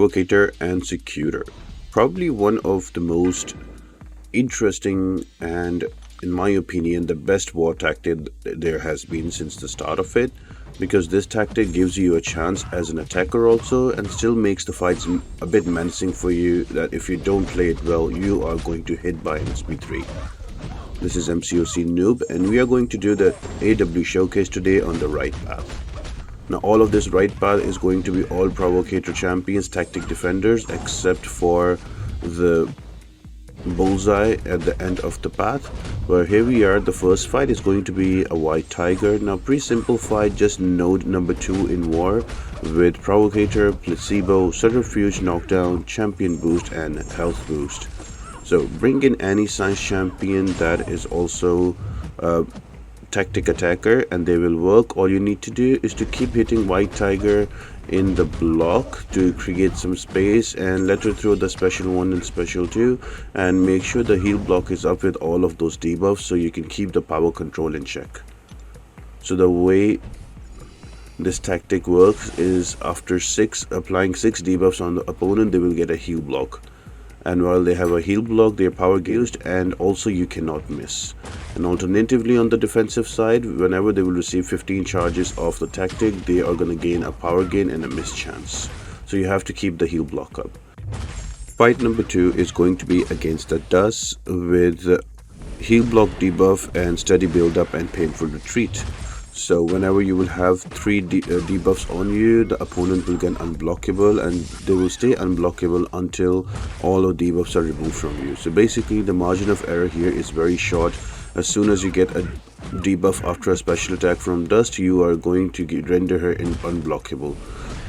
Provocator and Secutor. Probably one of the most interesting and, in my opinion, the best war tactic there has been since the start of it, because this tactic gives you a chance as an attacker also and still makes the fights a bit menacing for you, that if you don't play it well you are going to hit by an SP3. This is MCOC Noob and we are going to do the AW showcase today on the right path. Now all of this right path is going to be all Provocator champions, tactic defenders, except for the Bullseye at the end of the path. Where here we are, the first fight is going to be a white tiger. Now pretty simple fight, just node number 2 in war with Provocator, Placebo, Subterfuge, Knockdown, Champion Boost and Health Boost. So bring in any science champion that is also tactic attacker and they will work. All you need to do is to keep hitting white tiger in the block to create some space and let her throw the special 1 and special 2, and make sure the heal block is up with all of those debuffs so you can keep the power control in check. So the way this tactic works is after applying 6 debuffs on the opponent, they will get a heal block. And while they have a heal block, their power gauged, and also you cannot miss. And alternatively on the defensive side, whenever they will receive 15 charges of the tactic, they are going to gain a power gain and a miss chance. So you have to keep the heal block up. Fight number 2 is going to be against the Dust with heal block debuff and steady build up and painful retreat. So whenever you will have 3 debuffs on you, the opponent will get unblockable and they will stay unblockable until all of the debuffs are removed from you. So basically the margin of error here is very short. As soon as you get a debuff after a special attack from Dust, you are going to render her unblockable.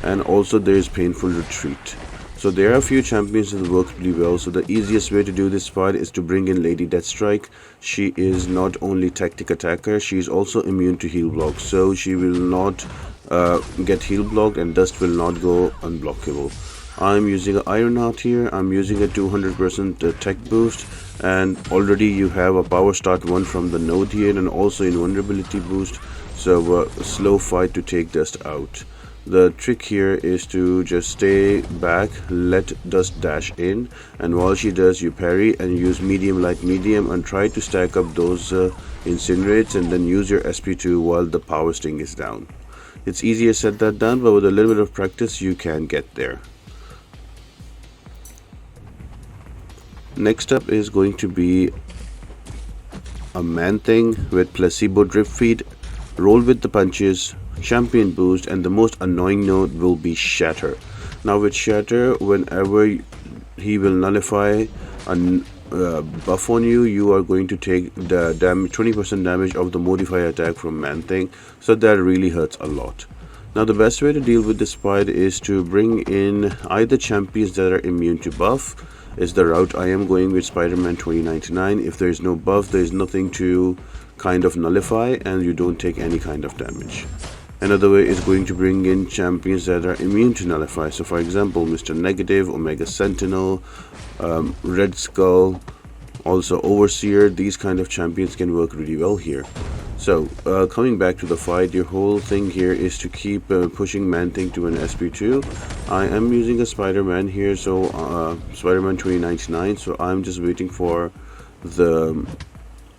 And also there is painful retreat. So there are a few champions that work really well. So the easiest way to do this fight is to bring in Lady Deathstrike. She is not only tactic attacker, she is also immune to heal block. So she will not get heal blocked and Dust will not go unblockable. I'm using an Iron Heart here. I'm using a 200% tech boost, and already you have a power start 1 from the node here and also invulnerability boost. So a slow fight to take Dust out. The trick here is to just stay back, let Dust dash in, and while she does, you parry and use medium, light, medium, and try to stack up those incinerates and then use your SP2 while the power sting is down. It's easier said than done, but with a little bit of practice you can get there. Next up is going to be a Man-Thing with Placebo Drip Feed, Roll with the Punches, Champion Boost, and the most annoying node will be Shatter. Now with Shatter, whenever he will nullify a buff on you, you are going to take the 20% damage of the Modify attack from Man-Thing, so that really hurts a lot. Now the best way to deal with this fight is to bring in either champions that are immune to buff. Is the route I am going with Spider-Man 2099. If there is no buff, there is nothing to kind of nullify and you don't take any kind of damage. Another way is going to bring in champions that are immune to nullify. So for example, Mr. Negative, Omega Sentinel, Red Skull, also Overseer. These kind of champions can work really well here. So coming back to the fight, your whole thing here is to keep pushing Man-Thing to an SP2. I am using a Spider-Man here, so Spider-Man 2099, so I'm just waiting for the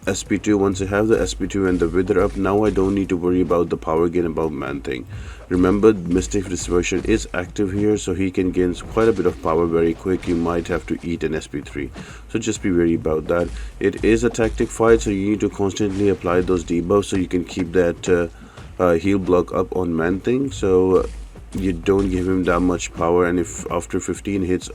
SP2. Once I have the SP2 and the Wither up, now I don't need to worry about the power gain about Man-Thing. Remember, Mystic Dispersion is active here, so he can gain quite a bit of power very quick. You might have to eat an SP3, so just be wary about that. It is a tactic fight, so you need to constantly apply those debuffs so you can keep that heal block up on Man-Thing, so you don't give him that much power. And if after 15 hits,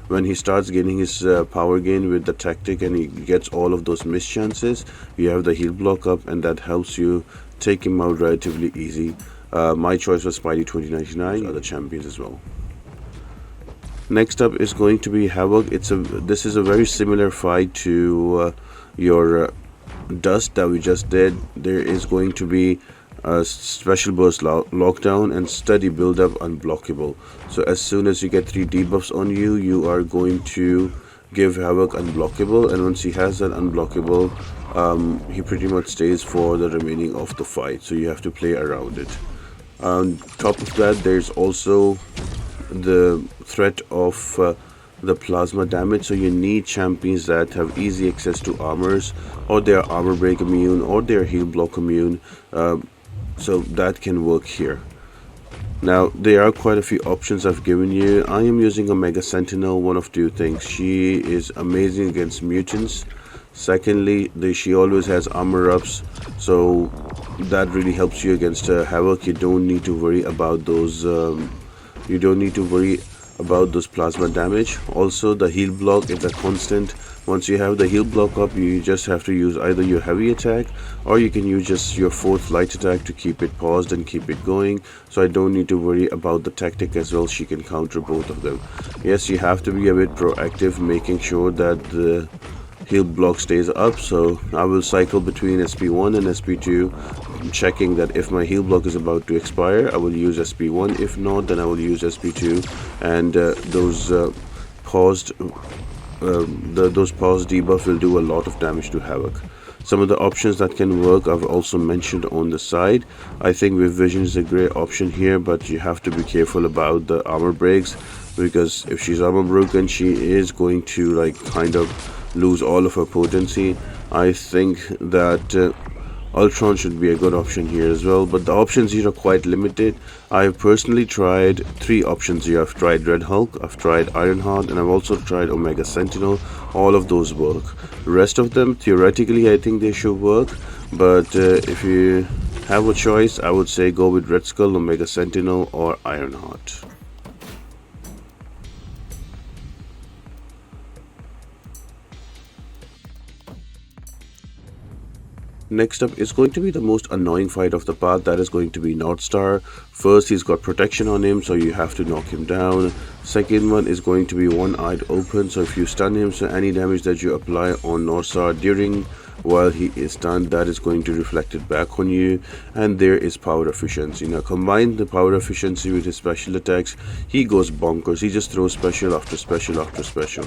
when he starts getting his power gain with the tactic and he gets all of those miss chances, you have the heal block up and that helps you take him out relatively easy. My choice was Spidey 2099, other champions as well. Next up is going to be Havok. This is a very similar fight to your Dust that we just did. There is going to be a special burst lockdown and steady build up unblockable. So as soon as you get 3 debuffs on you, you are going to give Havok unblockable, and once he has that unblockable, he pretty much stays for the remaining of the fight, so you have to play around it. On top of that, there's also the threat of the plasma damage. So you need champions that have easy access to armors, or they are armor break immune, or they are heal block immune. So that can work here. Now, there are quite a few options I've given you. I am using Omega Sentinel, one of two things. She is amazing against mutants. Secondly, she always has armor ups, so that really helps you against Havok. You don't need to worry about those. You don't need to worry about those plasma damage. Also, the heal block is a constant. Once you have the heal block up, you just have to use either your heavy attack, or you can use just your fourth light attack to keep it paused and keep it going. So I don't need to worry about the tactic as well. She can counter both of them. Yes, you have to be a bit proactive, making sure that the heal block stays up. So I will cycle between SP1 and SP2, checking that if my heal block is about to expire, I will use SP1. If not, then I will use SP2, and those paused those pause debuff will do a lot of damage to Havok. Some of the options that can work I've also mentioned on the side. I think with Vision is a great option here, but you have to be careful about the armor breaks, because if she's armor broken, she is going to like kind of lose all of her potency. I think that Ultron should be a good option here as well, but the options here are quite limited. I've personally tried three options here. I've tried Red Hulk, I've tried Ironheart, and I've also tried Omega Sentinel. All of those work. The rest of them, theoretically, I think they should work, but if you have a choice, I would say go with Red Skull, Omega Sentinel, or Ironheart. Next up is going to be the most annoying fight of the path, that is going to be Northstar. First, he's got protection on him, so you have to knock him down. Second one is going to be one-eyed open, so if you stun him, so any damage that you apply on Northstar during while he is stunned, that is going to reflect it back on you. And there is power efficiency. Now combine the power efficiency with his special attacks, he goes bonkers. He just throws special after special after special.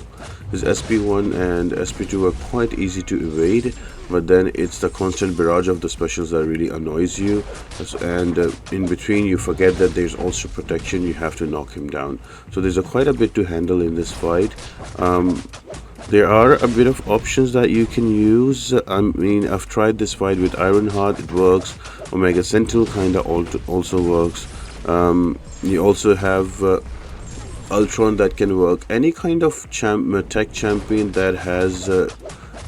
His SP1 and SP2 are quite easy to evade, but then it's the constant barrage of the specials that really annoys you. And in between, you forget that there's also protection. You have to knock him down. So there's quite a bit to handle in this fight. There are a bit of options that you can use. I mean, I've tried this fight with Ironheart, it works. Omega Sentinel kinda also works. You also have Ultron that can work. Any kind of tech champion that has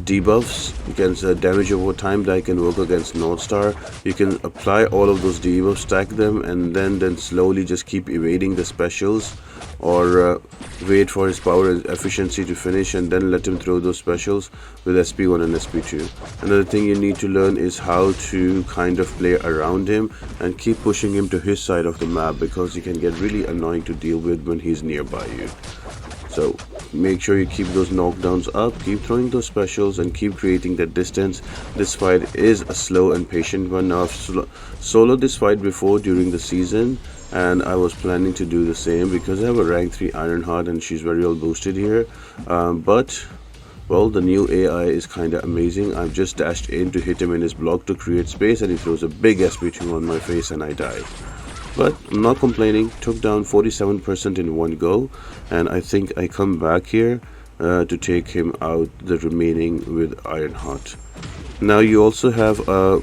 debuffs against damage over time, that can work against Northstar. You can apply all of those debuffs, stack them, and then slowly just keep evading the specials, or wait for his power and efficiency to finish and then let him throw those specials with SP1 and SP2. Another thing you need to learn is how to kind of play around him and keep pushing him to his side of the map, because he can get really annoying to deal with when he's nearby you. So make sure you keep those knockdowns up, keep throwing those specials, and keep creating that distance. This fight is a slow and patient one. Now I've soloed this fight before during the season, and I was planning to do the same because I have a rank 3 Ironheart and she's very well boosted here. But well, the new AI is kinda amazing. I've just dashed in to hit him in his block to create space, and he throws a big SP2 on my face and I die. But I'm not complaining. Took down 47% in one go, and I think I come back here to take him out the remaining with Ironheart. Now you also have a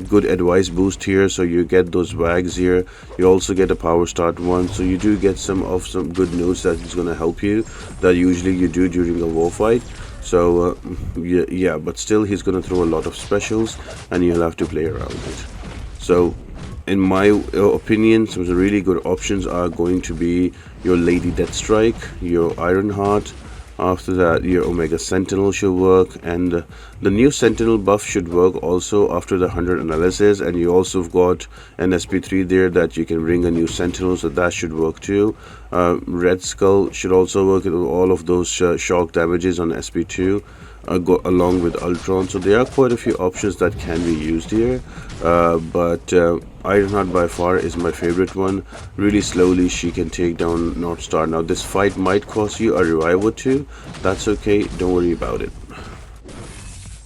good advice boost here, so you get those wags here. You also get a power start one, so you do get some good news that is going to help you, that usually you do during a war fight. So yeah, but still he's going to throw a lot of specials and you'll have to play around it. So in my opinion, some of the really good options are going to be your Lady Deathstrike, your Ironheart. After that, your Omega Sentinel should work, and the new Sentinel buff should work also after the 100 analysis. And you also have got an SP3 there that you can bring a new Sentinel, so that should work too. Red Skull should also work with all of those shock damages on SP2. Go along with Ultron, so there are quite a few options that can be used here, but Ironheart by far is my favorite one. Really slowly she can take down Northstar. Now this fight might cost you a revive or two. That's okay, don't worry about it.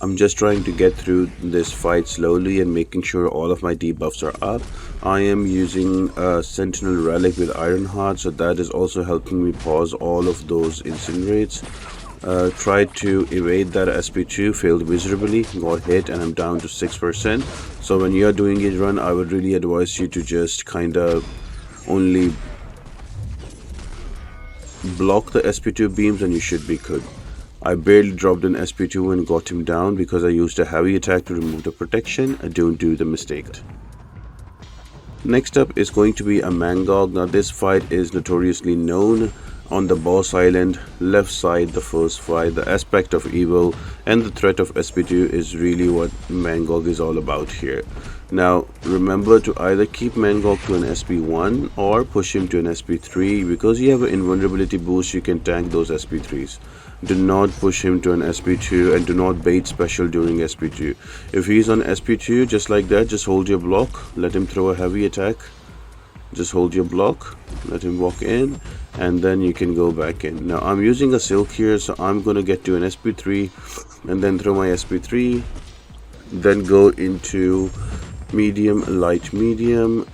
I'm just trying to get through this fight slowly and making sure all of my debuffs are up. I am using a Sentinel Relic with Ironheart, so that is also helping me pause all of those incinerates. Tried to evade that SP2, failed miserably, got hit, and I'm down to 6%. So when you're doing a run, I would really advise you to just kind of only block the SP2 beams and you should be good. I barely dropped an SP2 and got him down because I used a heavy attack to remove the protection. Don't do the mistake. Next up is going to be a Mangog. Now this fight is notoriously known on the boss island, left side, the first fight. The aspect of evil and the threat of SP2 is really what Mangog is all about here. Now remember to either keep Mangog to an SP1 or push him to an SP3. Because you have an invulnerability boost, you can tank those SP3s. Do not push him to an SP2 and do not bait special during SP2. If he's on SP2 just like that, just hold your block, let him throw a heavy attack. Just hold your block, let him walk in, and then you can go back in. Now I'm using a silk here, so I'm gonna get to an SP3 and then throw my SP3, then go into medium, light, medium,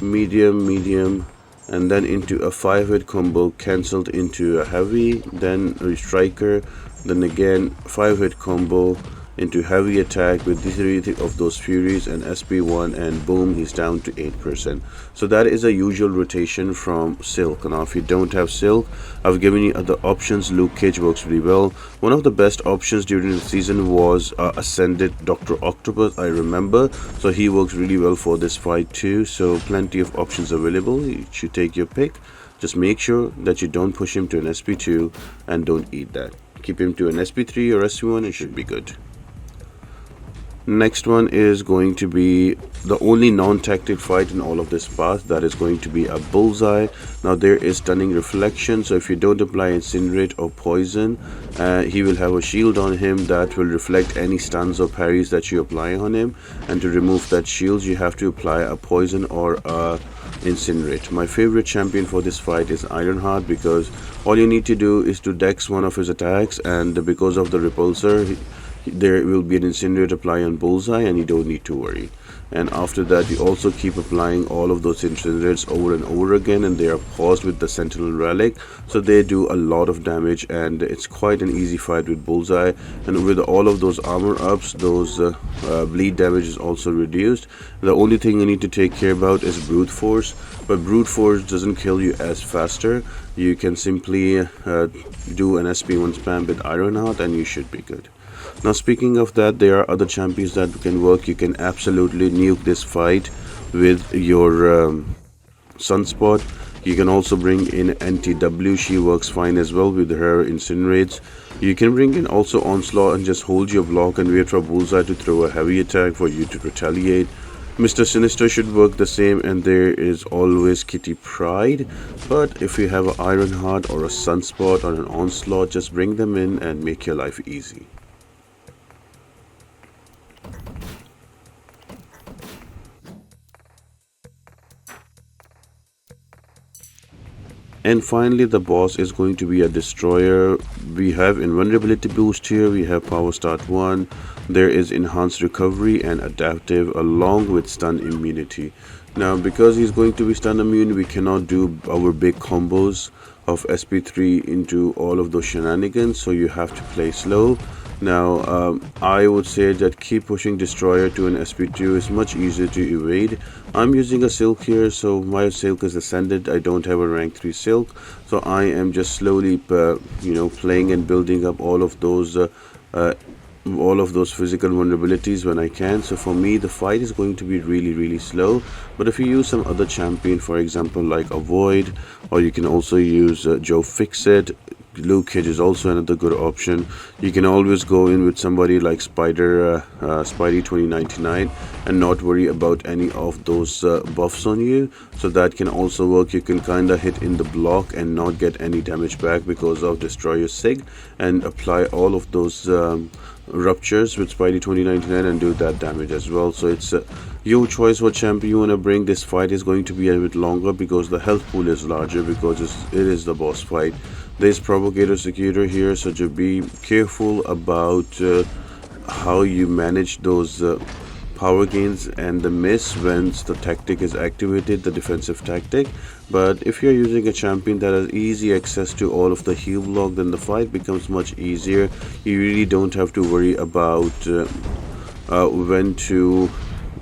medium, medium, and then into a 5-hit combo cancelled into a heavy, then a striker, then again 5-hit combo into heavy attack with the 3 of those furies and SP1, and boom, he's down to 8%. So that is a usual rotation from silk. Now if you don't have silk, I've given you other options. Luke Cage works really well. One of the best options during the season was Ascended Dr. Octopus, I remember, so he works really well for this fight too. So plenty of options available. You should take your pick. Just make sure that you don't push him to an SP2 and don't eat that. Keep him to an SP3 or SP1, it should be good. Next one is going to be the only non-tactic fight in all of this path. That is going to be a Bullseye. Now there is Stunning Reflection, so if you don't apply Incinerate or Poison, he will have a shield on him that will reflect any stuns or parries that you apply on him. And to remove that shield, you have to apply a Poison or a Incinerate. My favorite champion for this fight is Ironheart, because all you need to do is to dex one of his attacks, and because of the repulsor, there will be an Incinerate apply on Bullseye and you don't need to worry. And after that, you also keep applying all of those Incinerates over and over again, and they are paused with the Sentinel Relic, so they do a lot of damage, and it's quite an easy fight with Bullseye. And with all of those armor ups, those bleed damage is also reduced. The only thing you need to take care about is Brute Force, but Brute Force doesn't kill you as faster. You can simply do an SP1 spam with Ironheart and you should be good. Now speaking of that, there are other champions that can work. You can absolutely nuke this fight with your Sunspot. You can also bring in NTW, she works fine as well with her Incinerates. You can bring in also Onslaught and just hold your block and wait for Bullseye to throw a heavy attack for you to retaliate. Mr. Sinister should work the same, and there is always Kitty Pryde. But if you have an Ironheart or a Sunspot or an Onslaught, just bring them in and make your life easy. And finally, the boss is going to be a destroyer. We have invulnerability boost here, we have power start 1, there is enhanced recovery and adaptive along with stun immunity. Now because he's going to be stun immune, we cannot do our big combos of SP3 into all of those shenanigans, so you have to play slow. Now I would say that keep pushing destroyer to an SP2 is much easier to evade. I'm using a silk here, so my silk is ascended. I don't have a rank 3 silk, so I am just slowly playing and building up all of those physical vulnerabilities when I can. So for me, the fight is going to be really slow. But if you use some other champion, for example like Avoid, or you can also use Joe Fixit, Luke Cage is also another good option. You can always go in with somebody like Spidey 2099 and not worry about any of those buffs on you. So that can also work. You can kind of hit in the block and not get any damage back because of Destroyer Sig, and apply all of those ruptures with Spidey 2099 and do that damage as well. So it's your choice what champion you want to bring. This fight is going to be a bit longer because the health pool is larger, because it is the boss fight. There's Provocator Secutor here, so just be careful about how you manage those power gains and the miss when the tactic is activated, the defensive tactic. But if you're using a champion that has easy access to all of the heal block, then the fight becomes much easier. You really don't have to worry about uh, when to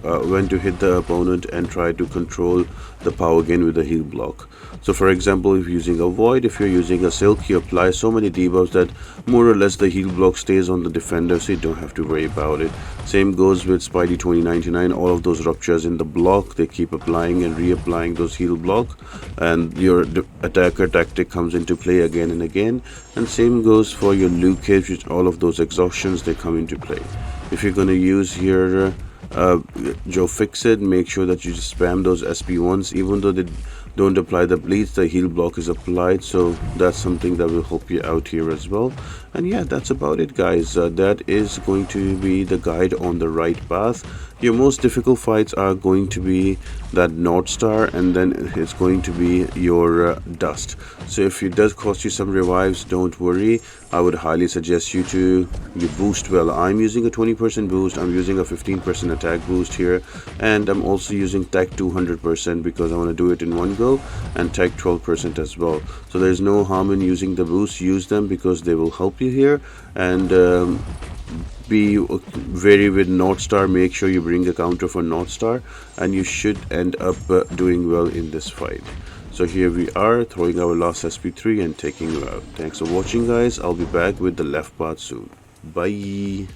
when to hit the opponent and try to control the power gain with the heal block. So for example, if you're using a void, if you're using a silk, you apply so many debuffs that more or less the heal block stays on the defender, so you don't have to worry about it. Same goes with Spidey 2099. All of those ruptures in the block, they keep applying and reapplying those heal block, and your attacker tactic comes into play again and again. And same goes for your Luke Cage, which all of those exhaustions, they come into play. If you're going to use your Joe Fixit, make sure that you just spam those SP1s. Even though they don't apply the bleeds, the heal block is applied, so that's something that will help you out here as well. And yeah, that's about it, guys. That is going to be the guide on the right path. Your most difficult fights are going to be that Northstar, and then it's going to be your Dust. So if it does cost you some revives, don't worry. I would highly suggest you to boost well. I'm using a 20% boost, I'm using a 15% attack boost here, and I'm also using tech 200% because I want to do it in one go, and tech 12% as well. So there's no harm in using the boost. Use them because they will help you here. And be wary with Northstar. Make sure you bring a counter for Northstar, and you should end up doing well in this fight. So here we are, throwing our last SP3 and taking you out. Thanks for watching, guys. I'll be back with the left part soon. Bye.